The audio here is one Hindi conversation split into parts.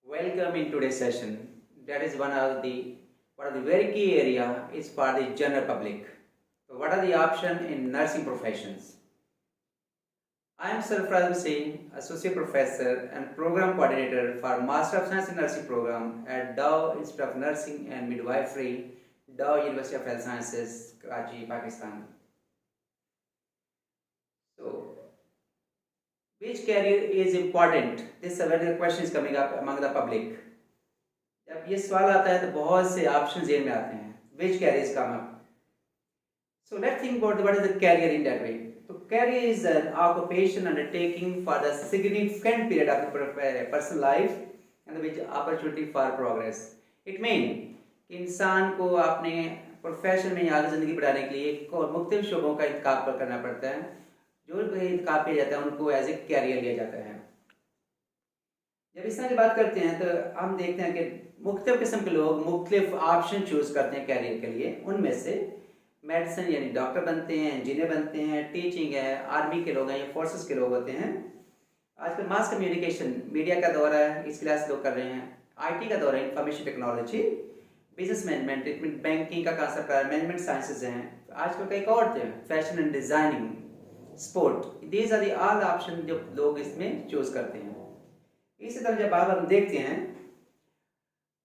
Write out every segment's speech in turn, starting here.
Welcome in today's session. That is one of the very key area is for the general public. So what are the options in nursing professions? I am Sarfraz Hussain, Associate Professor and Program Coordinator for Master of Science in Nursing Program at Dow Institute of Nursing and Midwifery, Dow University of Health Sciences, Karachi, Pakistan. So, which career is important? This awareness question is coming up among the public. जब ये सवाल आता है तो बहुत से ऑप्शन जेन में आते हैं. Which career is come up? So let's think about what is the career in that way. So career is an occupation undertaking for the significant period of the personal life and with opportunity for progress. It means कि इंसान को अपने प्रोफेशन में आगे ज़िंदगी बढ़ाने के लिए मुख्तलिफ शोबों का इंतखाब करना पड़ता है. जो इंतखाब किया जाता है उनको एज ए कैरियर लिया जाता है. जब इस तरह की बात करते हैं तो हम देखते हैं कि मुख्तलिफ किस्म के लोग मुख्तलिफ ऑप्शन चूज़ करते हैं कैरियर के लिए. उनमें से मेडिसिन यानी डॉक्टर बनते हैं, इंजीनियर बनते हैं, टीचिंग है, आर्मी के लोग हैं या फोर्सेस के लोग होते हैं. आजकल मास कम्युनिकेशन मीडिया का दौर है, इस क्लास लोग कर रहे हैं. आईटी का दौर है, information technology, business management, banking का कांसेप्ट है, मैनेजमेंट साइंसेज हैं. आजकल कई और थे, fashion and designing, sport. These are the all option जो लोग इसमें चूज़ करते हैं. इसी तरह जब आप हम देखते हैं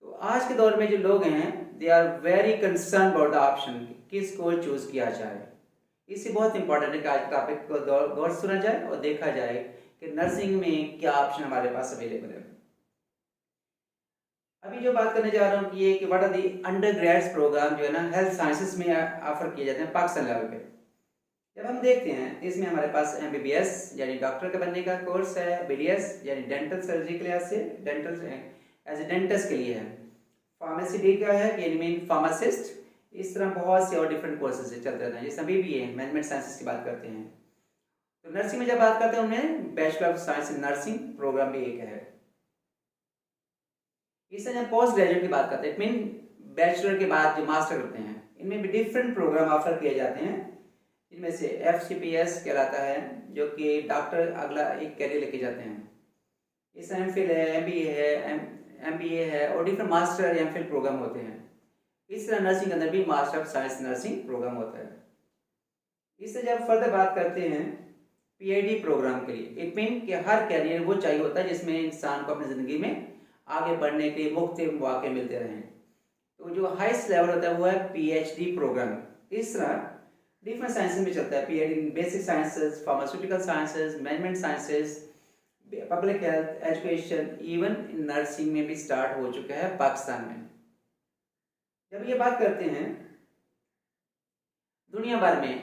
तो आज के दौर में जो लोग हैं they are very concern about the option किसको चूज़ किया जाए. इससे बहुत इंपॉर्टेंट है कि आज टॉपिक को गौर सुना जाए और देखा जाए कि नर्सिंग में क्या ऑप्शन हमारे पास अवेलेबल है. अभी जो बात करने जा रहा हूँ ये कि what are the under grades programme जो है ना हेल्थ साइंसेस में ऑफर किए जाते हैं पाकिस्तान लेवल पे. जब हम देखते हैं इसमें हमारे पास MBBS यानी डॉक्टर का बनने का कोर्स है, BDS यानी डेंटल सर्जरी के लिए से डेंटल एज ए डेंटिस्ट के लिए है, फार्मेसी डी का है यानी मीन फार्मासिस्ट. इस तरह बहुत से और डिफरेंट कोर्सेज चलते रहते हैं. जैसे अभी भी है मैनेजमेंट साइंसेस की बात करते हैं. तो नर्सिंग में जब बात करते हैं उन्हें bachelor of science in nursing programme भी एक है. इससे जब पोस्ट ग्रेजुएट की बात करते हैं इट मीन बैचलर के बाद जो मास्टर करते हैं इनमें भी डिफरेंट प्रोग्राम ऑफर किए जाते हैं. इनमें से FCPS कहलाता है जो कि डॉक्टर अगला एक कैरियर लेके जाते हैं. इस MPhil है, MBA है, MBA है और डिफरेंट मास्टर या MPhil प्रोग्राम होते हैं. इस तरह नर्सिंग के अंदर भी master of science nursing program होता है. इससे जब फर्दर बात करते हैं PhD प्रोग्राम के लिए इट मीन कि हर कैरियर वो चाहिए होता है जिसमें इंसान को अपनी ज़िंदगी में आगे बढ़ने के मुख्तलिफ मौके मिलते रहें. तो जो हाईएस्ट लेवल होता है वो है PhD प्रोग्राम. इस तरह डिफरेंट साइंसेज में चलता है. PhD in basic sciences, pharmaceutical sciences, management sciences, public health, education, even nursing में भी स्टार्ट हो चुका है पाकिस्तान में. जब ये बात करते हैं दुनिया भर में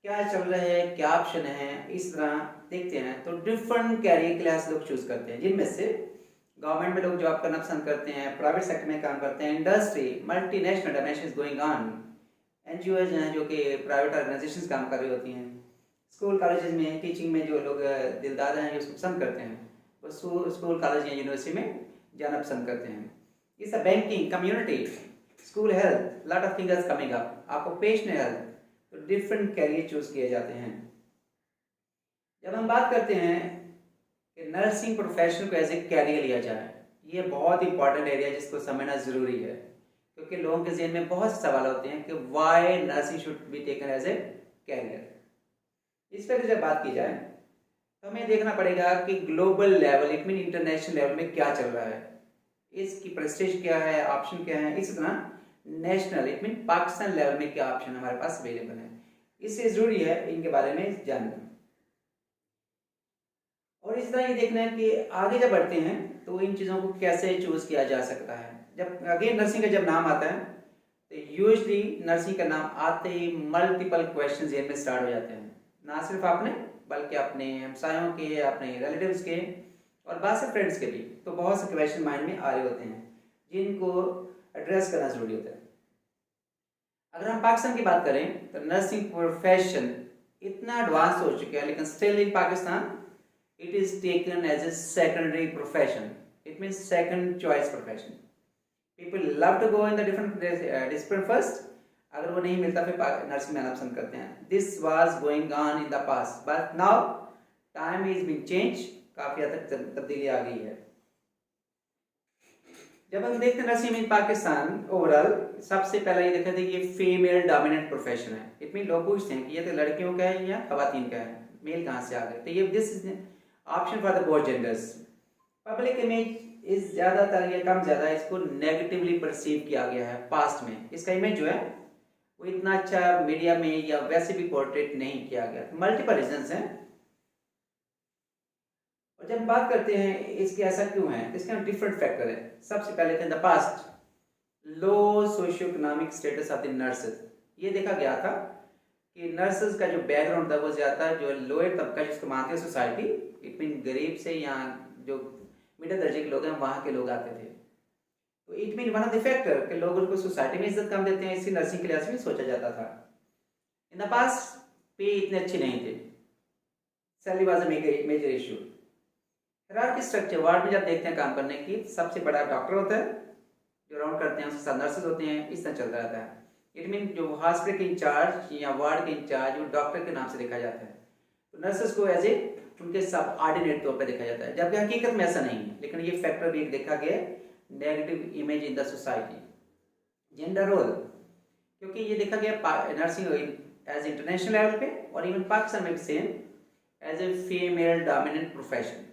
क्या चल रहा है, क्या ऑप्शन है, इस तरह देखते हैं तो डिफरेंट कैरियर क्लास लोग चूज करते हैं. जिनमें से गवर्नमेंट में लोग जॉब करना पसंद करते हैं, प्राइवेट सेक्टर में काम करते हैं, industry, multinational dimension is going on, NGOs हैं जो कि प्राइवेट ऑर्गेनाइजेशंस काम कर रही होती हैं, स्कूल कॉलेजेस में टीचिंग में जो लोग दिलदार हैं जो उसको पसंद करते हैं वो स्कूल कॉलेज या यूनिवर्सिटी में जाना पसंद करते हैं. इस banking, community, school health, lot of things coming up, occupational health. तो डिफरेंट कैरियर चूज किए जाते हैं. जब हम बात करते हैं कि नर्सिंग प्रोफेशन को एज ए कैरियर लिया जाए ये बहुत इंपॉर्टेंट एरिया जिसको समझना ज़रूरी है क्योंकि लोगों के जहन में बहुत से सवाल होते हैं कि why nursing should be taken as a career. इस पर जब बात की जाए तो हमें देखना पड़ेगा कि global level it mean international level में क्या चल रहा है, इसकी प्रेस्टीज क्या है, ऑप्शन क्या है. इसी तरह national it mean Pakistan level में क्या ऑप्शन हमारे पास अवेलेबल है. इससे ज़रूरी है इनके बारे में जानना. और इस तरह ये देखना है कि आगे जब बढ़ते हैं तो इन चीज़ों को कैसे चूज़ किया जा सकता है. जब अगेन नर्सिंग का जब नाम आता है तो यूजली नर्सिंग का नाम आते ही मल्टीपल क्वेश्चन जेन में स्टार्ट हो जाते हैं. ना सिर्फ आपने बल्कि अपने हमसायों के, अपने रिलेटिव्स के और बहुत से फ्रेंड्स के भी. तो बहुत से क्वेश्चन माइंड में आ रहे होते हैं जिनको एड्रेस करना ज़रूरी होता है. अगर हम पाकिस्तान की बात करें तो नर्सिंग प्रोफेशन इतना एडवांस हो चुका है लेकिन still in Pakistan it is taken as a secondary profession. It means second choice profession. People love to go in the different discipline first. अगर वो नहीं मिलता फिर नर्सिंग में आना पसंद करते हैं. This was going on in the past, but now time is being changed. काफ़ी हद तक तब्दीली आ गई है. जब हम देखते हैं नर्सिंग इन पाकिस्तान ओवरऑल, सबसे पहला ये देखा था कि ये फीमेल डोमिनेंट प्रोफेशन है। इट मीन लोग पूछते हैं कि ये तो लड़कियों का है या खवातीन का है, मेल कहाँ से आ गए, तो ये this is option for the both genders. Public image इस ज़्यादातर या कम ज़्यादा इसको नेगेटिवली परसीव किया गया है पास्ट में। इसका इमेज जो है वो इतना अच्छा मीडिया में या वैसे भी पोर्ट्रेट नहीं किया गया। मल्टीपल रीजंस हैं, और जब बात करते हैं इसके ऐसा क्यों है, इसके डिफरेंट फैक्टर है। सबसे पहले थे इन the past low socio economic status of the nurses. ये देखा गया था कि नर्सेज का जो बैकग्राउंड था वो ज़्यादा जो लोअर तबका जिसको मानते हैं सोसाइटी, इट मीन गरीब से या जो मिडिल दर्जे के लोग हैं वहाँ के लोग आते थे। तो it mean one of the factor कि लोग उनको सोसाइटी में इज्जत कम देते हैं, इसकी नर्सिंग क्लास में सोचा जाता था। इन द पास्ट पे इतने अच्छे नहीं थे, salary was a major issue. Hierarchy structure ward में जब देखते हैं काम करने की, सबसे बड़ा डॉक्टर होता है जो राउंड करते हैं, उसके साथ नर्सेज होते हैं, इस तरह चलता रहता है। इट मीन जो हॉस्पिटल के इंचार्ज या वार्ड के इंचार्ज वो डॉक्टर के नाम से देखा जाता है, तो नर्सेज को एज ए उनके सब ऑर्डिनेट तौर पर देखा जाता है, जबकि हकीकत में ऐसा नहीं है। लेकिन ये फैक्टर भी एक देखा गया negative image in the society. Gender role, क्योंकि ये देखा गया नर्सिंग एज इंटरनेशनल लेवल पे और इवन पाकिस्तान में भी same as a female dominant profession.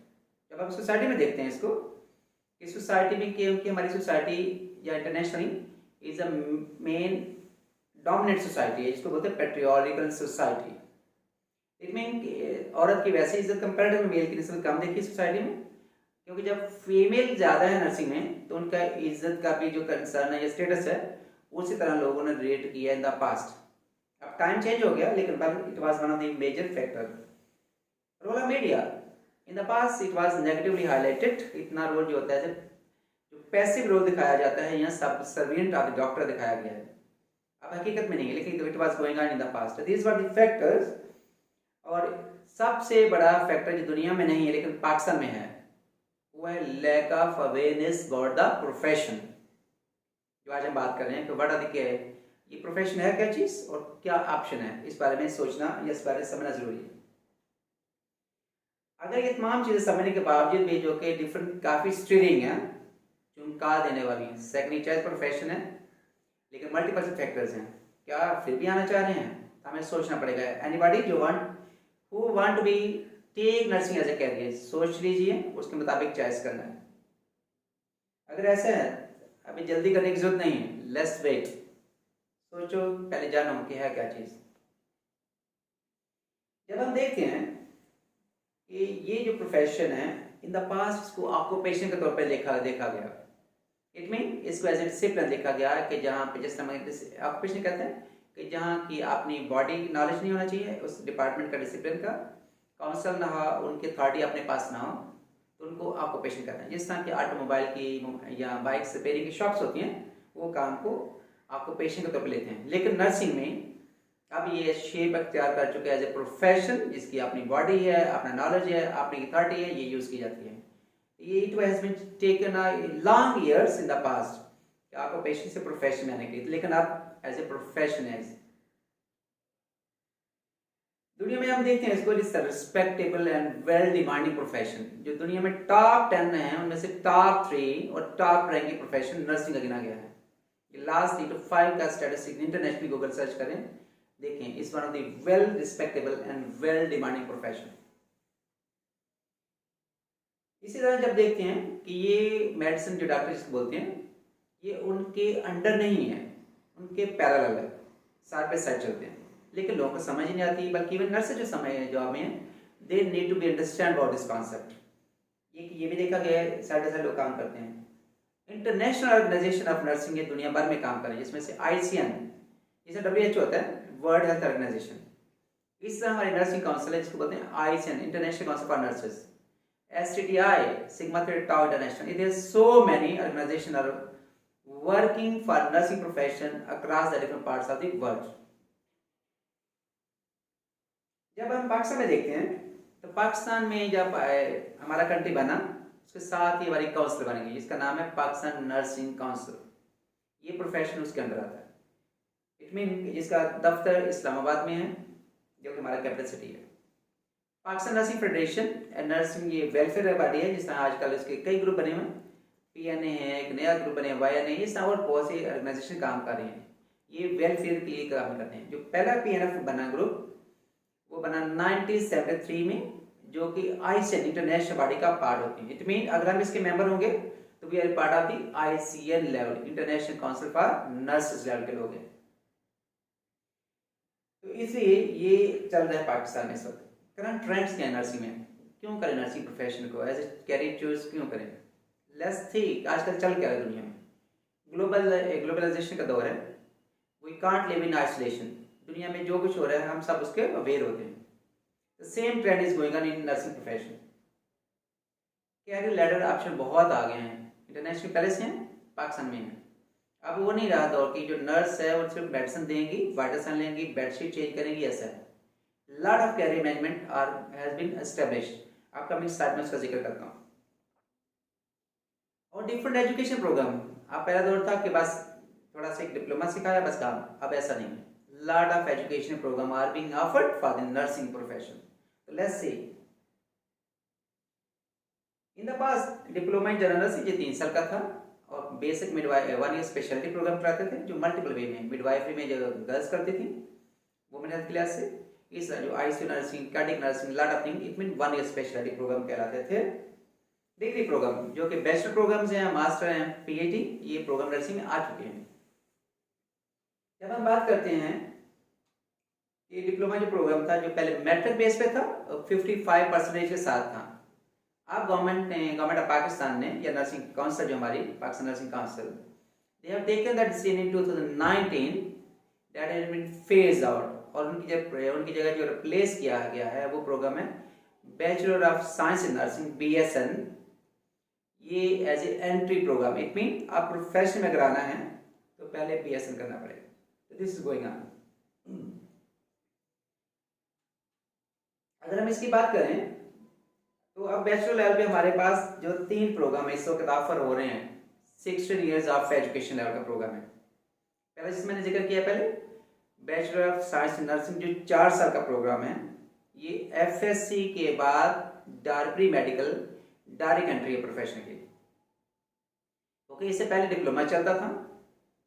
जब आप सोसाइटी में देखते हैं इसको कि सोसाइटी में क्योंकि हमारी सोसाइटी या internationally is a main dominant society है, जिसको बोलते हैं पेट्रियार्कल सोसाइटी। इट मीन औरत की वैसे इज्जत कंपेरेटिव मेल की निस्बत कम देखी सोसाइटी में, क्योंकि जब फीमेल ज़्यादा है नर्सिंग में तो उनका इज्जत का भी जो कंसर्न है या स्टेटस है उसी तरह लोगों ने रेट किया इन द पास्ट। अब टाइम चेंज हो गया, लेकिन it was one of the major factor. Role of media in the past it was negatively highlighted. इतना रोल जो होता है जो पैसिव रोल दिखाया जाता है या सबसर्विएंट ऑफ द डॉक्टर दिखाया गया है, अब हकीकत में नहीं है, लेकिन it was going on in the past. These were the factors. और सबसे बड़ा फैक्टर जो दुनिया में नहीं है लेकिन पाकिस्तान में है वो है lack of awareness about the profession, जो आज हम बात कर रहे हैं कि व्हाट आर द क्या है ये प्रोफेशन है, क्या चीज़ और क्या ऑप्शन है, इस बारे में सोचना या इस बारे में समझना जरूरी है। अगर ये तमाम चीज़ें समझने के बावजूद भी जो कि डिफरेंट काफ़ी स्टीरिंग है, चुनका देने वाली है, सेकंड चॉइस प्रोफेशन है लेकिन मल्टीपल फैक्टर्स हैं, क्या फिर भी आना चाह रहे हैं, तो हमें सोचना पड़ेगा। एनीबॉडी जो who want to be take nursing as a career, सोच लीजिए, उसके मुताबिक चॉइस करना है। अगर ऐसा है अभी जल्दी करने की जरूरत नहीं है, लेट्स वेट, सोचो, पहले जानो कि है क्या चीज़। जब हम देखते हैं कि ये जो प्रोफेशन है इन द पास्ट इसको ऑक्यूपेशन के तौर पर देखा गया, इट मीन इसको एज ए डिसिप्लिन देखा गया है कि जहाँ पे जिस तरह ऑक्यूपेशन कहते हैं कि जहाँ की अपनी बॉडी नॉलेज नहीं होना चाहिए, उस डिपार्टमेंट का डिसिप्लिन का काउंसिल ना हो, उनकी अथॉरिटी अपने पास ना हो, तो उनको ऑक्यूपेशन कहते हैं। जिस तरह की ऑटोमोबाइल की या बाइक रिपेयरिंग की शॉप्स होती हैं वो काम को ऑक्यूपेशन के तौर पर लेते हैं। लेकिन नर्सिंग में अब ये शेप अख्तियार कर चुके हैं एज ए प्रोफेशन, जिसकी अपनी बॉडी है, अपना नॉलेज है, अपनी अथॉरिटी है, ये यूज़ की जाती है। ये it has been taken long years in the past occupation से प्रोफेशन में आने के लिए, लेकिन अब एज ए प्रोफेशन है। दुनिया में हम देखते हैं इसको is respectable and well demanding profession. जो दुनिया में टॉप 10 हैं उनमें से टॉप 3 और टॉप रैंकिंग प्रोफेशन नर्सिंग का गिना गया है। लास्ट 3 to 5 का स्टैटिस्टिक इंटरनेशनली गूगल सर्च करें, देखें, is one of the well respectable and well demanding profession. इसी तरह जब देखते हैं कि ये मेडिसिन जो डॉक्टर जिसको बोलते हैं ये उनके अंडर नहीं है, उनके पैरेलल है, साइड बाय साइड चलते हैं, लेकिन लोगों को समझ नहीं आती, बल्कि इवन नर्स जो समय है जो हमें they need to be understand about this concept. ये भी देखा गया है साइड बाय साइड लोग काम करते हैं। इंटरनेशनल ऑर्गेनाइजेशन ऑफ नर्सिंग ये दुनिया भर में काम कर रही है, जिसमें से ICN, जिसे WHO होता है, वर्ल्ड हेल्थ ऑर्गेनाइजेशन। इस तरह हमारी नर्सिंग काउंसिल है जिसको बोलते हैं ICN, international council for nurses. STTI, Sigma Theta Tau International. There are so many organizations are working for nursing profession across the different parts of the world. जब हम पाकिस्तान में देखते हैं तो पाकिस्तान में जब हमारा कंट्री बना उसके साथ ही हमारी काउंसिल बन गई जिसका नाम है पाकिस्तान नर्सिंग काउंसिल। ये प्रोफेशन उसके अंदर आता है। इट मीन जिसका दफ्तर इस्लामाबाद में है जो कि हमारा कैपिटल सिटी है। Pakistan nursing federation and nursing ये वेलफेयर बॉडी है, जिस तरह आजकल इसके कई ग्रुप बने हुए हैं। PNA है, एक नया ग्रुप बने YNA, इस तरह और बहुत सी ऑर्गेनाइजेशन काम कर रहे हैं, ये वेलफेयर के लिए काम करते हैं। जो पहला PNF बना ग्रुप वो बना 1973 में, जो कि ICN इंटरनेशनल बॉडी का पार्ट होती है। इट मीन अगर हम इसके मेंबर होंगे तो we are part of the ICN level, international council for nurses level के लोग हैं। तो इसलिए ये चल रहा है पाकिस्तान में इस वक्त। करंट ट्रेंड्स क्या है नर्सिंग में, क्यों करें नर्सिंग प्रोफेशन को एज ए कैरियर चूज क्यों करें? लेट्स थिंक आजकल चल क्या है दुनिया में। ग्लोबलाइजेशन का दौर है, we can't live in isolation. दुनिया में जो कुछ हो रहा है हम सब उसके अवेयर होते हैं। The same trend is going on in nursing profession. Career ladder option बहुत आ गए हैं, इंटरनेशनल पहले से हैं, पाकिस्तान में हैं। अब वो नहीं रहा दौर की जो नर्स है वो सिर्फ मेडिसिन देंगी, वाइटल साइन लेंगी, बेडशीट चेंज करेंगी, ऐसा है। Lot of career management are has been established. आपका मैं स्लाइड में उसका जिक्र करता हूँ। और डिफरेंट एजुकेशन प्रोग्राम, आप पहला दौर था कि बस थोड़ा सा एक डिप्लोमा सिखाया बस काम, अब ऐसा नहीं है। Lot of education program are being offered for the nursing profession. तो let's see in the past diploma in general nursing ये 3 साल का था, और basic midwife 1 year speciality program कराते थे जो मल्टीपल वे में मिडवाइफरी में जो गर्ल्स करती थी वुमेन हेल्थ क्लास से, इस जो ICU nursing, cardiac nursing, lot of thing, it mean 1 year speciality program कहलाते थे। डिग्री प्रोग्राम जो कि बैचलर प्रोग्राम्स हैं, मास्टर हैं, PhD, ये प्रोग्राम नर्सिंग में आ चुके हैं। जब हम बात करते हैं ये डिप्लोमा जो प्रोग्राम था जो पहले मैट्रिक बेस पे था 55% के साथ था। अब गवर्नमेंट ऑफ पाकिस्तान ने या नर्सिंग काउंसिल जो हमारी Pakistan nursing council, they have taken that decision in 2019 that has been phase out, और उनकी जगह जो रिप्लेस किया गया है वो प्रोग्राम है bachelor of science in nursing BSN। ये as a entry program, it mean आप प्रोफेशन में अगर आना है तो पहले BSN करना पड़ेगा। तो दिस इज गोइंग ऑन। अगर हम इसकी बात करें तो अब बैचलर लेवल पे हमारे पास जो 3 प्रोग्राम है इस वक्त ऑफर हो रहे हैं, 16 इयर्स ऑफ एजुकेशन लेवल का प्रोग्राम है। पहले जिसमें मैंने जिक्र किया पहले bachelor of science in nursing जो 4 साल का प्रोग्राम है, ये FSC के बाद प्री मेडिकल डायरेक्ट एंट्री है प्रोफेशन की। ओके, इससे पहले डिप्लोमा चलता था,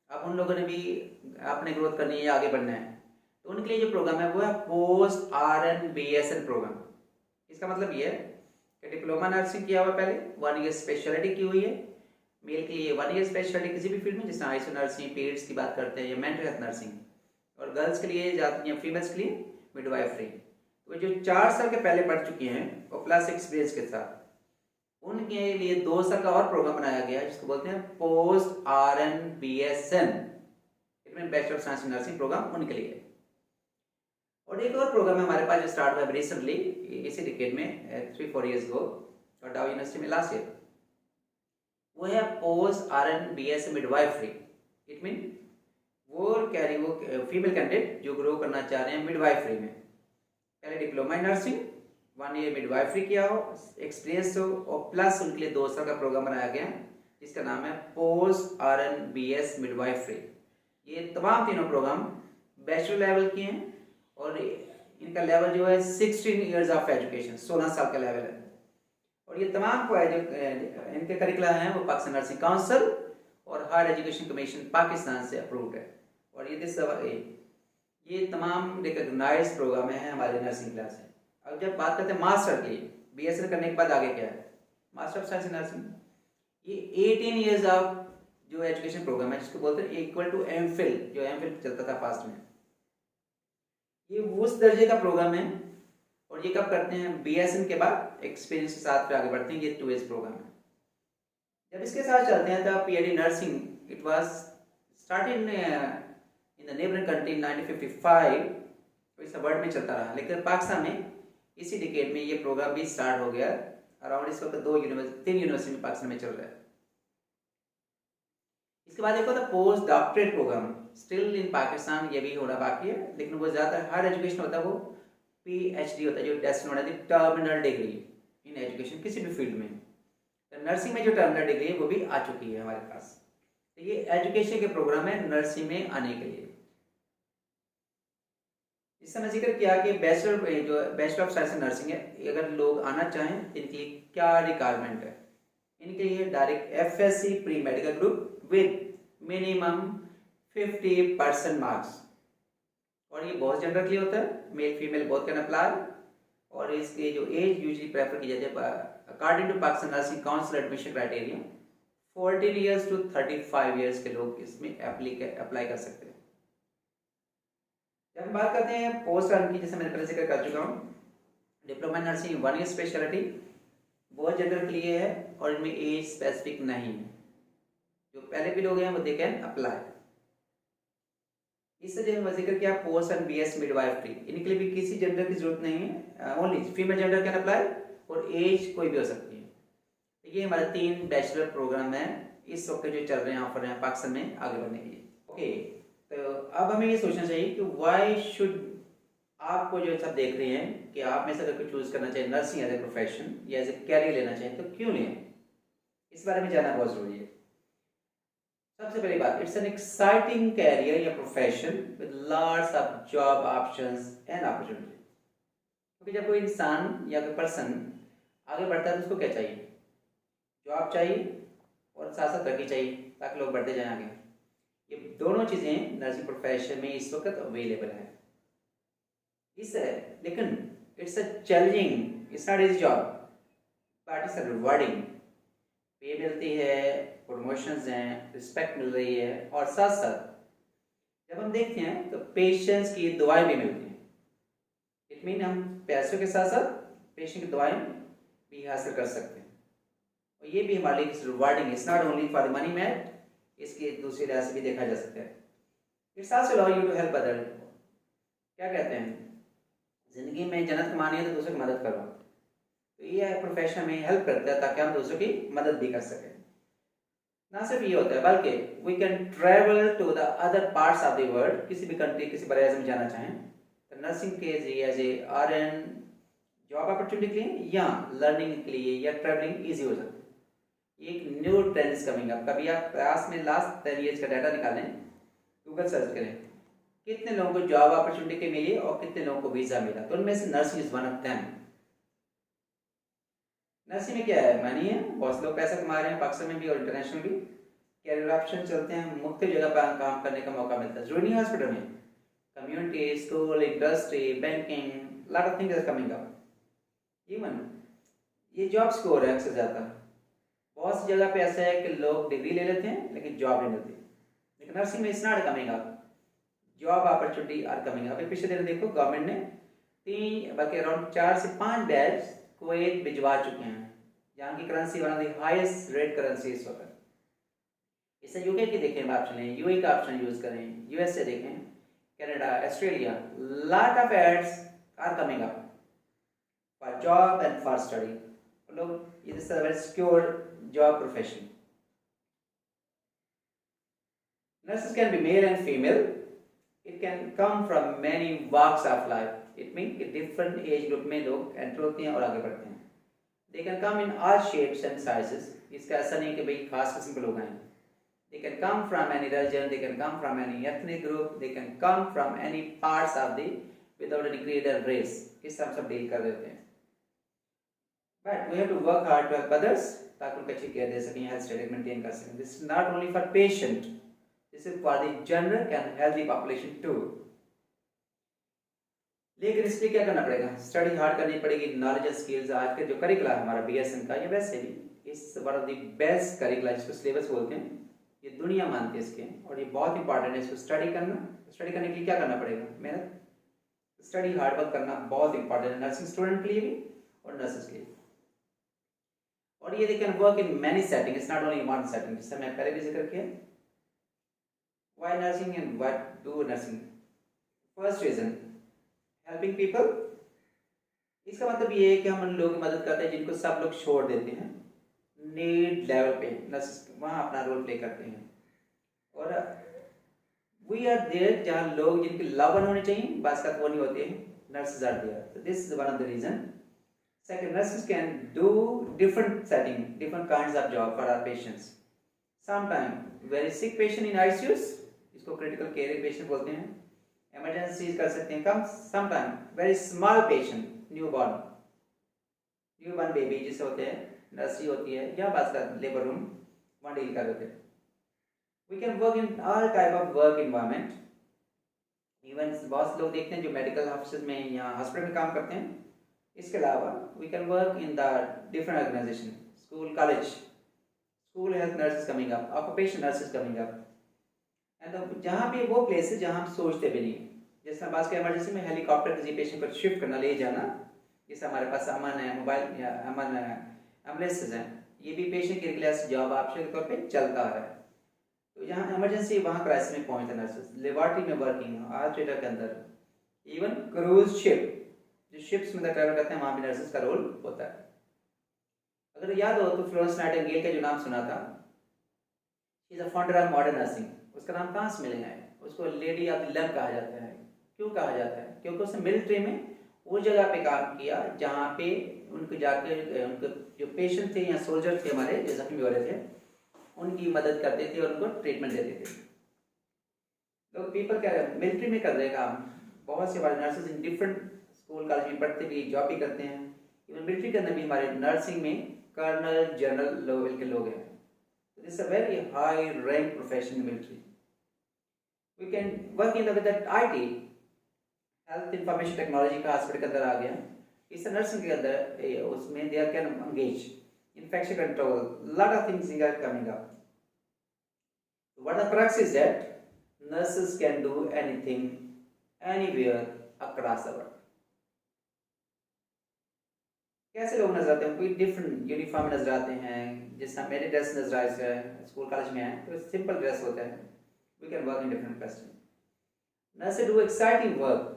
अब उन लोगों ने भी अपने ग्रोथ करनी है, आगे बढ़ना है, तो उनके लिए जो प्रोग्राम है वो है पोस्ट RN BSN प्रोग्राम। इसका मतलब ये है कि डिप्लोमा नर्सिंग किया हुआ पहले, 1 ईयर स्पेशलिटी की हुई है, मेल के लिए 1 ईयर स्पेशलिटी किसी भी फील्ड में, जैसे ICU नर्सिंग, पीरियड्स की बात करते हैं, या मेंटल हेल्थ नर्सिंग, और गर्ल्स के लिए जाती हैं, फीमेल्स के लिए मिडवाइफरी। तो जो 4 साल के पहले पढ़ चुके हैं और प्लस एक्सपीरियंस के साथ, उनके लिए 2 साल का और प्रोग्राम बनाया गया है जिसको बोलते हैं पोस्ट RN BSN, इसमें bachelor of science in nursing program उनके लिए। और एक और प्रोग्राम है हमारे पास जो स्टार्ट हुआ रिसेंटली इसी डिकेड में 3-4 इयर्स गो, और डाउ यूनिवर्सिटी में लास्ट ईयर, वो है post RN BSN midwifery. It mean वो फीमेल कैंडिडेट जो ग्रो करना चाह रहे हैं मिडवाइफरी में, पहले diploma in nursing, 1 year midwifery किया हो, एक्सपीरियंस हो, और प्लस उनके लिए 2 साल का प्रोग्राम बनाया गया जिसका नाम है पोस्ट RN BS मिडवाइफरी। ये तमाम तीनों प्रोग्राम बैचलर लेवल के हैं, और इनका लेवल जो है 16 इयर्स ऑफ एजुकेशन, 16 साल का लेवल है। और ये तमाम को जो इनके करिकुलम हैं वो पाकिस्तान नर्सिंग काउंसिल और हायर एजुकेशन कमीशन पाकिस्तान से अप्रूव्ड है। और ये तमाम रिकॉग्नाइज्ड प्रोग्राम है हमारे नर्सिंग क्लास है। अब जब बात करते हैं मास्टर की, BSN करने के बाद आगे क्या है, master of science in nursing, ये 18 इयर्स ऑफ जो एजुकेशन प्रोग्राम है जिसको बोलते हैं इक्वल टू MPhil, जो MPhil चलता था पास्ट में, ये उस दर्जे का प्रोग्राम है। और ये कब करते हैं, BSN के बाद एक्सपीरियंस के साथ फिर आगे बढ़ते हैं, ये 2 इयर्स प्रोग्राम है। जब इसके साथ चलते हैं तो PhD nursing, it was started in the neighbouring country 1955, तो इस वर्ल्ड में चलता रहा, लेकिन पाकिस्तान में इसी डिकेड में ये प्रोग्राम भी स्टार्ट हो गया। अराउंड इस वक्त 3 यूनिवर्सिटी में पाकिस्तान में चल रहा है। इसके बाद एक होता है post doctorate program, still in Pakistan ये भी होना बाकी है, लेकिन वो ज़्यादातर हायर एजुकेशन होता है, वो PhD होता है, जो डेस्टिनेशन होता है टर्मिनल डिग्री इन एजुकेशन किसी भी फील्ड में। तो नर्सिंग में जो टर्मिनल डिग्री है वो भी आ चुकी है हमारे पास। तो ये एजुकेशन के प्रोग्राम है नर्सिंग में आने के लिए। इस समय जिक्र किया कि bachelor of science in nursing है, अगर लोग आना चाहें तो इनके लिए क्या रिक्वायरमेंट है। इनके लिए direct FSc pre medical group with minimum 50% marks, और ये बहुत जेंडर के लिए होता है, male female both can apply. और इसके जो एज यूजली प्रेफर की जाती है according to Pakistan nursing council admission criteria 14 years to 35 years के लोग इसमें अप्लाई कर सकते हैं। जब हम बात करते हैं पोस्ट ग्रेजुएट की, जैसे मैंने पहले जिक्र कर चुका हूँ, डिप्लोमा नर्सिंग 1 ईयर स्पेशलिटी बहुत जेंडर के लिए है और इनमें एज स्पेसिफिक नहीं है, जो पहले भी लोग हैं वो दे कैन अप्लाई। इससे जो मैं जिक्र किया पोस्ट एंड बीएस मिडवाइफरी, इनके लिए भी किसी जेंडर की जरूरत नहीं है, only female gender can apply और एज कोई भी हो सकती है। ये हमारे 3 बैचलर प्रोग्राम है इस वक्त जो चल रहे हैं ऑफर हैं पाकिस्तान में आगे बढ़ने के लिए। ओके, तो अब हमें ये सोचना चाहिए कि व्हाई शुड, आपको जो सब देख रहे हैं कि आप में से अगर कोई चूज करना चाहिए नर्सिंग एज ए प्रोफेशन या एज ए कैरियर लेना चाहिए तो क्यों लें, इस बारे में जानना बहुत जरूरी है। सबसे पहली बात, इट्स एन एक्साइटिंग कैरियर या profession with lots of job options and opportunity. क्योंकि जब कोई इंसान या कोई पर्सन आगे बढ़ता है तो उसको क्या चाहिए, जॉब चाहिए और साथ साथ तरक्की चाहिए ताकि लोग बढ़ते जाएं आगे। ये दोनों चीज़ें नर्सिंग प्रोफेशन में इस वक्त अवेलेबल है। लेकिन it's a challenging, it's not easy job but it's rewarding. पे मिलती है, प्रमोशंस हैं, रिस्पेक्ट मिल रही है और साथ साथ जब हम देखते हैं तो पेशेंट्स की दुआएं भी मिलती हैं। इट मीन हम पैसों के साथ साथ पेशेंट की दुआएं भी हासिल कर सकते हैं और ये भी हमारे लिए rewarding, it's not only for the money man, इसके दूसरी तरह से भी देखा जा सकता है। It's also allow you to help other. क्या कहते हैं, जिंदगी में जन्नत कमानी है तो दूसरों की मदद करो, तो ये प्रोफेशन में हेल्प करता है ताकि हम दूसरों की मदद भी कर सकें। ना सिर्फ ये होता है बल्कि we can travel to the other parts of the world, किसी भी कंट्री किसी बड़े में जाना चाहें तो नर्सिंग के as a RN job opportunity के लिए या लर्निंग के लिए या ट्रैवलिंग ईजी हो सकती है। एक new trend is coming up. कभी आप क्लास में लास्ट 10 ईयर्स का डाटा निकालें, गूगल सर्च करें, कितने लोगों को जॉब अपॉर्चुनिटी के मिली और कितने लोगों को वीजा मिला, तो उनमें से nursing is one of them. Nursing में क्या है, मनी है, बहुत से लोग पैसा कमा रहे हैं पाकिस्तान में भी और इंटरनेशनल भी। कैरियर ऑप्शन चलते हैं, मुख्तलिफ जगह पर काम करने का मौका मिलता है, जरूरी नहीं हॉस्पिटल में, community, school, industry, banking, lot of things are coming up. Even ये जॉब स्कोर है अक्सर ज़्यादा, बहुत सी जगह पे ऐसा है कि लोग डिग्री ले लेते हैं लेकिन जॉब नहीं मिलती। लेकिन नर्सिंग में it's not coming up, job opportunity are coming up. पिछले दिन देखो गवर्नमेंट ने 3 बल्कि अराउंड 4 से 5 बैच कुवैत भिजवा चुके हैं, जहाँ की currency one of the highest rate currency इस वक्त। इससे यूके की देखें ऑप्शन है, यूए का ऑप्शन यूज करें, यूएसए देखें, Canada, Australia, lot of ads are coming up for job and for study. लोग ये is a very secure job profession. Nurses can be male and female. It can come from many walks of life. It means कि different age group में लोग एंटर होते हैं और आगे बढ़ते हैं। They can come in all shapes and sizes. इसका ऐसा नहीं कि भाई खास किस्म के लोग आए। They can come from any religion. They can come from any ethnic group. They can come from any parts of the without any creed or race. इस सब डील कर देते हैं। But we have to work hard to help others ताकि उनको अच्छी केयर दे सकें, हेल्थ स्टेटस मेंटेन कर सकें। This is not only for patient. This is for the general and healthy population too. लेकिन इसलिए क्या करना पड़ेगा, स्टडी हार्ड करनी पड़ेगी, नॉलेज एंड स्किल्स। आज के जो करिकुलम हमारा BSN का, ये वैसे भी इस one of the best curriculum जिसको सिलेबस बोलते हैं, ये दुनिया मानती है इसके, और ये बहुत इंपॉर्टेंट है इसको स्टडी करना। स्टडी करने के लिए क्या करना पड़ेगा, मेहनत, स्टडी हार्ड वर्क करना बहुत इंपॉर्टेंट है नर्सिंग स्टूडेंट के लिए भी और नर्सेस के लिए। और ये they can work in many setting, it's not only one setting, जिससे मैं पहले भी जिक्र किया। Why nursing and what do nursing? First reason, helping people. इसका मतलब ये है कि हम उन लोगों की मदद करते हैं जिनको सब लोग छोड़ देते हैं, नीड लेवल पे नर्स वहाँ अपना रोल प्ले करते हैं। और वी आर देयर जहाँ लोग जिनके लव वन होने चाहिए बस का वो नहीं होते हैं, नर्सेज आर देयर। तो this is one of the reason. Second, nurses can do different setting, different kinds of job for our patients. Sometime very sick patient in ICUs, इसको क्रिटिकल केयर पेशेंट बोलते हैं, इमरजेंसी कर सकते हैं कम। Sometime very small patient, newborn baby जिसे होते हैं नर्सरी होती है या बस का लेबर रूम, वहाँ डील कर रहे थे। We can work in all type of work environment. Even बहुत से लोग देखते हैं जो मेडिकल ऑफिस में या हॉस्पिटल में काम करते हैं। इसके अलावा we can work in the different organisation, school, college, school health nurses coming up, occupation nurses coming up, and जहाँ पे वो प्लेस है जहाँ हम सोचते भी नहीं, जैसे बात के इमरजेंसी में हेलीकॉप्टर किसी पेशेंट को शिफ्ट करना, ले जाना, जैसे हमारे पास अमन है, मोबाइल या अमन एम्बुलेंसेज हैं, ये भी पेशेंट के लिए जॉब ऑप्शन के तौर पे चलता है। तो जहाँ इमरजेंसी वहाँ क्राइसिस में पहुँचते नर्सेज, लेबॉर्ट्री में वर्किंग, हॉस्पिटल के अंदर, इवन क्रूज शिप, जो शिप्स में ट्रैवल करते हैं वहाँ भी नर्सेज का रोल होता है। अगर याद हो तो फ्लोरेंस नाइटिंगेल का जो नाम सुना था, is a founder of modern nursing, उसका नाम कहाँ से मिलेगा? उसको लेडी ऑफ द लैम्प कहा जाता है। क्यों कहा जाता है? क्योंकि उसने मिलिट्री में वो जगह पे काम किया जहाँ पे उनको जाके उनके जो पेशेंट थे या सोल्जर थे हमारे जो जख्मी हो रहे थे, उनकी मदद करते थे और उनको ट्रीटमेंट देते थे। लोग पीपल क्या मिलिट्री में कर रहे काम, बहुत से हमारे nurses in different school college में पढ़ते भी, जॉब भी करते हैं। इवन मिलिट्री के अंदर भी हमारे नर्सिंग में कर्नल, जनरल लेवल के लोग हैं। This is a very high rank profession in military. We can work in with IT, health information technology का हॉस्पिटल के अंदर आ गया। इस नर्सिंग के अंदर उसमें they are can engage infection control, lot of things are coming up. What the crux is that nurses can do anything, anywhere across the world. कैसे लोग नजर आते हैं? कोई डिफरेंट यूनिफॉर्म नजर आते हैं, जैसा मेरे ड्रेस नजर आए है, स्कूल कॉलेज में है तो सिंपल ड्रेस होता है। We can work in different question. Nurses do exciting work,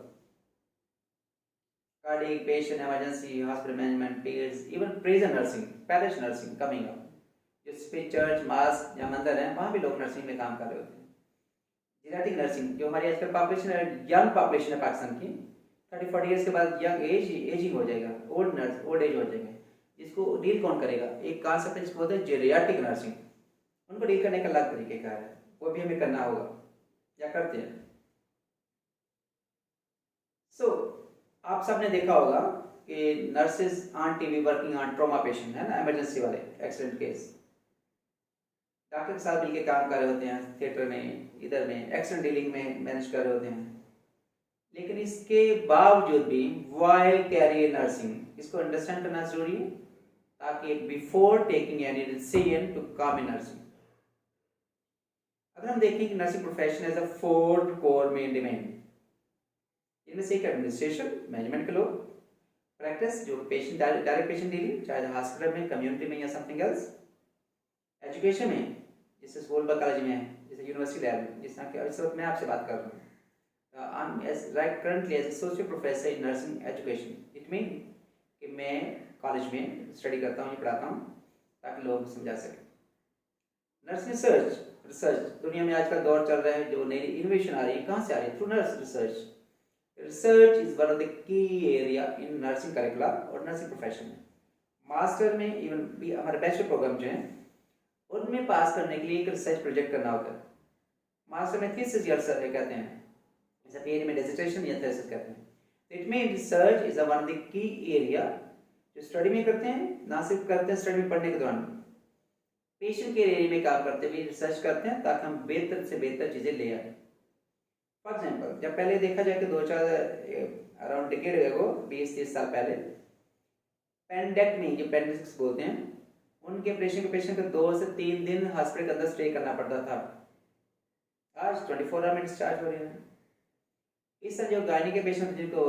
cardiac patient emergency, hospital management, peers, even prison nursing, parish nursing coming up. जिस चर्च, मास्क या मंदिर है वहाँ भी लोग नर्सिंग में काम कर रहे होते हैं। जेनेटिक नर्सिंग, जो हमारी आजकल पॉपुलेशन है, यंग पॉपुलेशन है पाकिस्तान की, 30-40 ईयर्स के बाद यंग एजिंग हो जाएगा, ओल्ड एज हो जाएगा। जिसको डील कौन करेगा? एक कॉन्सेप्ट है जिसको बोलते हैं जेरियाट्रिक नर्सिंग, उनको डील करने का अलग तरीके का है, वो भी हमें करना होगा या करते हैं। सो आप सबने देखा होगा कि nurses on TV working on trauma patient, है ना, इमरजेंसी वाले एक्सीडेंट केस, डॉक्टर के साथ मिलकर काम कर रहे होते हैं, थिएटर में, इधर में एक्सीडेंट डीलिंग में मैनेज कर रहे होते हैं। लेकिन इसके बावजूद भी वाई कैरियर नर्सिंग, इसको अंडरस्टैंड करना जरूरी है ताकि before taking any decision to come in nursing. अगर हम देखें कि nursing profession as a 4 core main demand, इनमें से एक एडमिनिस्ट्रेशन, मैनेजमेंट के लोग, प्रैक्टिस जो पेशेंट डायरेक्ट पेशेंट डीलिंग, चाहे हॉस्पिटल में, कम्युनिटी में या समथिंग एल्स, एजुकेशन में जैसे स्कूल कॉलेज में है, जैसे यूनिवर्सिटी लैब में, जिस तरह के इस वक्त मैं आपसे बात कर रहा हूँ। I am as right currently as associate professor in nursing education. It mean कि मैं कॉलेज में स्टडी करता हूँ, पढ़ाता हूँ ताकि लोग समझा सकें। नर्सिंग रिसर्च दुनिया में आजकल दौर चल रहा है, जो नई इनोवेशन आ रही है, कहाँ से आ रही है? Through nurse research. Research is one of the key area in nursing curriculum और नर्सिंग प्रोफेशन में। मास्टर में इवन भी हमारे बैचलर प्रोग्राम जो हैं उनमें पास करने के लिए एक रिसर्च प्रोजेक्ट करना होता है। मास्टर में थीसिस या रिसर्च कहते हैं, जैसे पीएचडी में डिसर्टेशन या थीसिस कहते हैं। It mean research is one of the key area जो स्टडी में करते हैं, ना सिर्फ करते हैं स्टडी में पढ़ने के दौरान, पेशेंट के एरिया में काम करते हुए रिसर्च करते हैं ताकि हम बेहतर से बेहतर चीज़ें ले आए। फॉर एग्जाम्पल, जब पहले देखा जाए कि 2004 अराउंड डिकेड एगो, 20-30 साल पहले, पेंडेक्टमी जो पेंडिक्स बोलते हैं, उनके पेशेंट को 2 से 3 दिन हॉस्पिटल के अंदर स्टे करना पड़ता था। आज 24 आवर में डिस्चार्ज हो रहे हैं। इस तरह जो गायनी के पेशेंट जिनको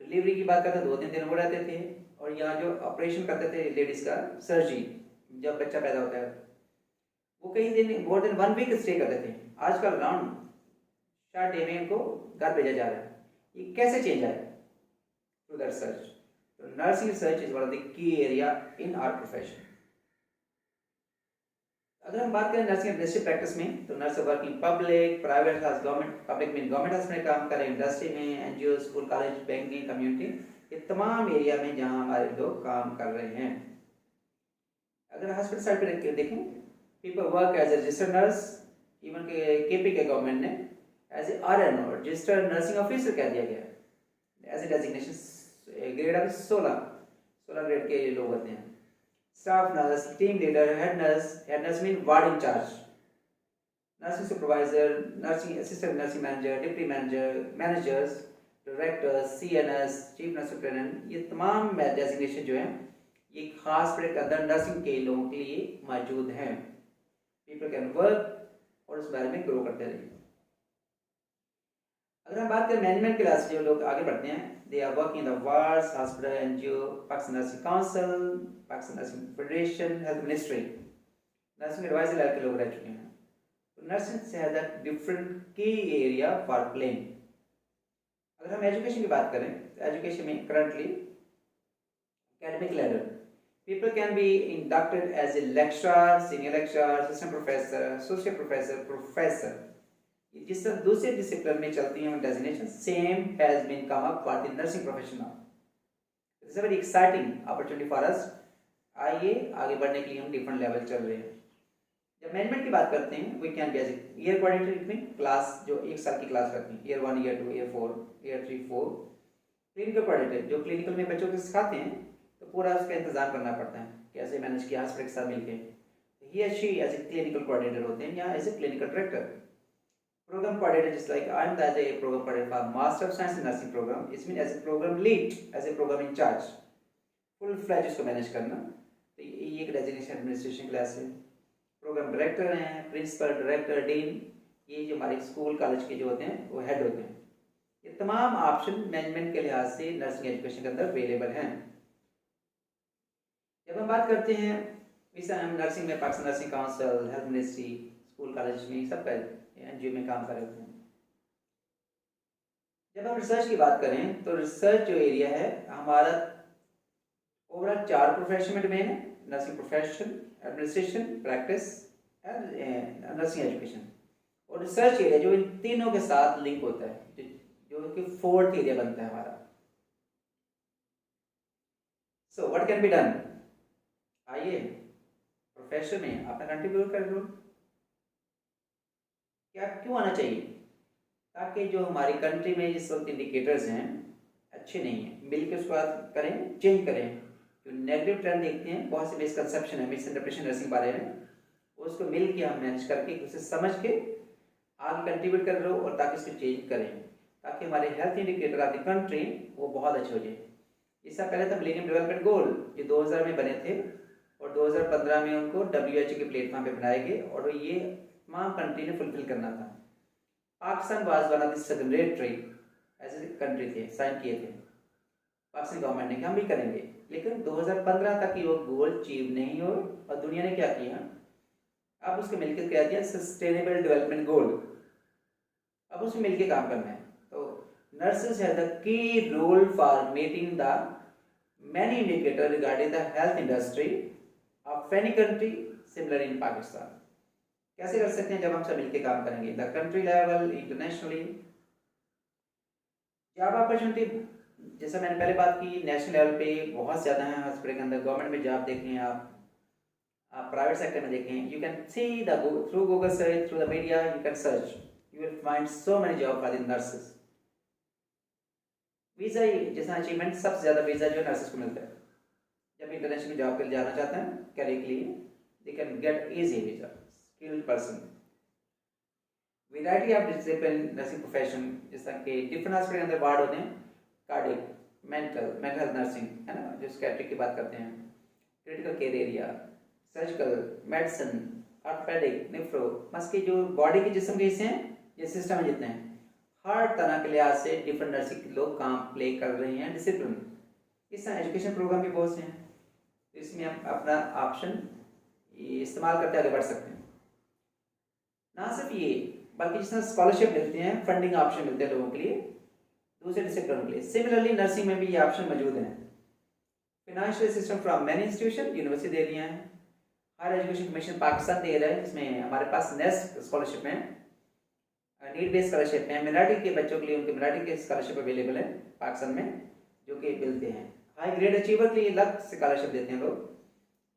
डिलीवरी की बात करते 2-3 दिन हो रहते थे, और यहाँ जो ऑपरेशन करते थे लेडीज का सर्जरी जब बच्चा पैदा होता है, वो कई दिन, मोर देन 1 वीक स्टे करते थे। आजकल अराउंड 4 डे में इनको घर भेजा जा रहा है। ये कैसे चेंज आया? Through the research. तो nursing research is one of the key area in our profession. अगर हम बात करें नर्सिंग एडमिनिस्ट्रेटिव प्रैक्टिस में, तो nurse working public, private, government, public में गवर्नमेंट हॉस्पिटल में काम करें, इंडस्ट्री में, NGO, school, college, banking, community, ये तमाम एरिया में जहां हमारे लोग काम कर रहे हैं। अगर हॉस्पिटल साइड पे देखें, people work as a registered nurse, even के केपी के गवर्नमेंट ने एज ए RN और रजिस्टर्ड नर्सिंग ऑफिसर कह दिया गया as a designation, grade of 16 grade के लोग होते हैं। staff nurse, team leader, head nurse. Head nurse means ward in charge. Nursing supervisor, nursing assistant, nursing manager, deputy manager, managers, directors, CNS, chief nurse superintendent, ये तमाम डेजिग्नेशन जो है ये खास पीरियड के अंदर नर्सिंग के लोगों के लिए मौजूद हैं. पीपल कैन वर्क और उस बारे में ग्रो करते रहिए. अगर हम बात करें मैनेजमेंट क्लास जो लोग आगे बढ़ते हैं, they are working in the wards, hospital, NGO, Pakistan nursing council, Pakistan nursing federation, health ministry, nursing adviser level के लोग रह चुके हैं. तो नर्सिंग से has a different key area for playing. अगर हम एजुकेशन की बात करें तो एजुकेशन में currently academic ladder, people can be inducted as a lecturer, senior lecturer, assistant professor, associate professor, professor. जिस तरह दूसरे डिसिप्लिन में चलती हैं designation, same has been come up for the nursing profession now. It is a very exciting opportunity for us. आइए आगे बढ़ने के लिए हम डिफरेंट लेवल चल रहे हैं. जब मैनेजमेंट की बात करते हैं, we can be as year coordinator में क्लास जो एक साल की क्लास रखती है, year 1, year 2, year 4, year 3, 4. Clinical coordinator जो क्लिनिकल में बच्चों को सिखाते हैं, तो पूरा उसका इंतजाम करना पड़ता है, कैसे मैनेज किया हॉस्पिटल के साथ मिलकर. ही या she as a clinical coordinator होते हैं या as a clinical director. Program coordinator just like I am as a program coordinator for master of science in nursing program. It's mean as a program lead, as a program in-charge, full fledge उसको मैनेज करना. तो ये एक डेजिग्नेशन एडमिनिस्ट्रेशन क्लास है. प्रोग्राम डायरेक्टर हैं, प्रिंसिपल, डायरेक्टर, डीन, ये जो हमारे स्कूल कॉलेज के जो होते हैं वो हेड होते हैं. ये तमाम ऑप्शन मैनेजमेंट के लिहाज से नर्सिंग एजुकेशन के अंदर अवेलेबल हैं. जब हम बात करते हैं वैसे हम नर्सिंग में Pakistan nursing council, health ministry, school college में सब एनजीओ में काम कर रहे होते हैं. जब हम रिसर्च की बात करें तो रिसर्च जो एरिया है हमारा ओवरऑल 4 प्रोफेशन में डोमेन है: nursing profession, administration, practice and nursing education. और रिसर्च एरिया जो इन तीनों के साथ लिंक होता है, जो कि 4th एरिया बनता है हमारा. So what can be done. आइए प्रोफेशन में अपना कंट्रीब्यूट कर दो. क्या क्यों आना चाहिए? ताकि जो हमारी कंट्री में जिस वक्त इंडिकेटर्स हैं अच्छे नहीं हैं, मिलकर उसको करें, चेंज करें. जो नेगेटिव ट्रेंड देखते हैं, बहुत से मिसकंसेप्शन है, मिसइंटरप्रिटेशन नर्सिंग बारे में, उसको मिल के हम मैनेज करके उसे समझ के आगे कंट्रीब्यूट कर लो और ताकि इसको चेंज करें, ताकि हमारे health indicator of the country वो बहुत अच्छे हो जाए. इससे पहले था मिलेनियम डेवलपमेंट गोल जो 2000 में बने थे और 2015 में उनको WHO के प्लेटफॉर्म पे बनाए गए और ये तमाम कंट्री ने फुलफिल करना था. Pakistan was one of the signatory as a country थे, साइन किए थे पाकिस्तान गवर्नमेंट ने कि हम भी करेंगे. लेकिन 2015 तक ये वो गोल अचीव नहीं हुए और दुनिया ने क्या किया, अब उसको मिलकर कह दिया सस्टेनेबल डेवलपमेंट गोल. अब उसमें मिलकर काम करना है. तो nurses have the key role for meeting the many indicators regarding the health industry of any country, similar in Pakistan. कैसे कर सकते हैं? जब हम सब मिलकर काम करेंगे, the country level, internationally. Job opportunity जैसा मैंने पहले बात की, नेशनल लेवल पे बहुत ज़्यादा है हॉस्पिटल के अंदर. गवर्नमेंट में जॉब देखें, आप प्राइवेट सेक्टर में देखें, you can see the through Google search, through the media, you can search, you will find so many job for the nurses. Visa ही जैसा अचीवमेंट सबसे ज़्यादा वीज़ा जो नर्सेस को मिलता है. जब इंटरनेशनल जॉब के लिए जाना चाहते हैं कैरियर के लिए, they can get easy visa. Skilled person, variety of discipline nursing profession, जैसा कि डिफरेंट हॉस्पिटल के अंदर वार्ड होते हैं, कार्डियक, मेंटल हेल्थ नर्सिंग है ना, जो स्कैट्रिक की बात करते हैं, critical care area, surgical, medicine, orthopaedic, nephro, बस की जो बॉडी के जिस्म के हिस्से हैं, ये सिस्टम में जितने हैं, हर तरह के लिहाज से डिफरेंट नर्सिंग के लोग काम प्ले कर रहे हैं डिसिप्लिन. इस तरह एजुकेशन प्रोग्राम भी बहुत से हैं, तो इसमें हम अपना ऑप्शन इस्तेमाल करते आगे बढ़ सकते हैं. ना सिर्फ ये, बल्कि जिस तरह स्कॉलरशिप मिलते हैं, फंडिंग ऑप्शन मिलते हैं लोगों के लिए, दूसरे डिसिप्लिन के लिए. सिमिलरली नर्सिंग में भी ये ऑप्शन मौजूद हैं. Financial system from many institution, university दे रही हैं, हायर एजुकेशन कमीशन पाकिस्तान दे रहा है, जिसमें हमारे पास नेस्ट स्कॉलरशिप है, नीड बेस्ड स्कॉलरशिप है. मिनॉरिटी के बच्चों के लिए उनके मिनॉरिटी के स्कॉलरशिप अवेलेबल है पाकिस्तान में, जो कि मिलते हैं. हाई ग्रेड अचीवर के लिए अलग स्कॉलरशिप देते हैं लोग,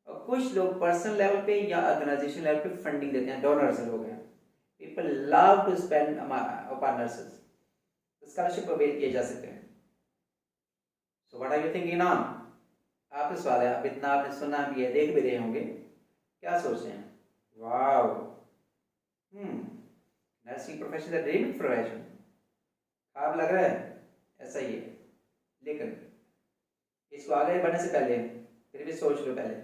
और कुछ लोग पर्सनल लेवल पे या ऑर्गेनाइजेशन लेवल पे फंडिंग देते हैं. डोनर्स लोग हैं. People love to spend upon nurses. Scholarship avail किए जा सकते हैं. So what are you thinking on? आपसे सवाल है, अब इतना आपने सुना भी है, देख भी रहे होंगे, क्या सोच रहे हैं? Wow, nursing profession the dream profession, ख्वाब लग रहा है, ऐसा ही है। लेकिन इसको आगे बढ़ने से पहले फिर भी सोच लो पहले,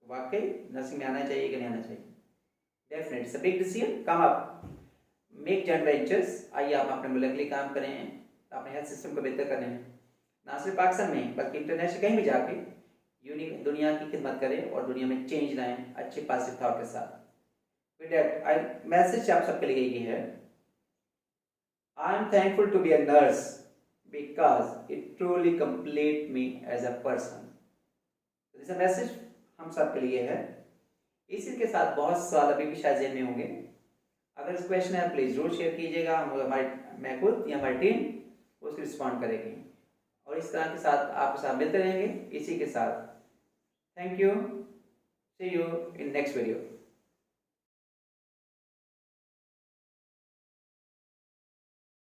वाकई नर्सिंग में आना चाहिए कि नहीं आना चाहिए। Definite it's a big decision, come up, make joint ventures. आइए आप अपने मुल्क के लिए काम करें, अपने हेल्थ सिस्टम को बेहतर करें, ना सिर्फ पाकिस्तान में बल्कि इंटरनेशनल कहीं भी जाके यूनिक दुनिया की खिदमत करें और दुनिया में चेंज लाएं अच्छे पॉजिटिव थॉट के साथ। विद दैट आई मैसेज आप सबके लिए ये है, I am thankful to be a nurse because it truly complete me as a person. This message हम सबके लिए है। इसी के साथ बहुत सवाल अभी भी शायद जेहन में होंगे, अगर इस क्वेश्चन है प्लीज जरूर शेयर कीजिएगा, हम हमारे मैं खुद या हमारी टीम उसको रिस्पॉन्ड करेगी और इस तरह के साथ आपके साथ मिलते रहेंगे। इसी के साथ thank you, see you in next video.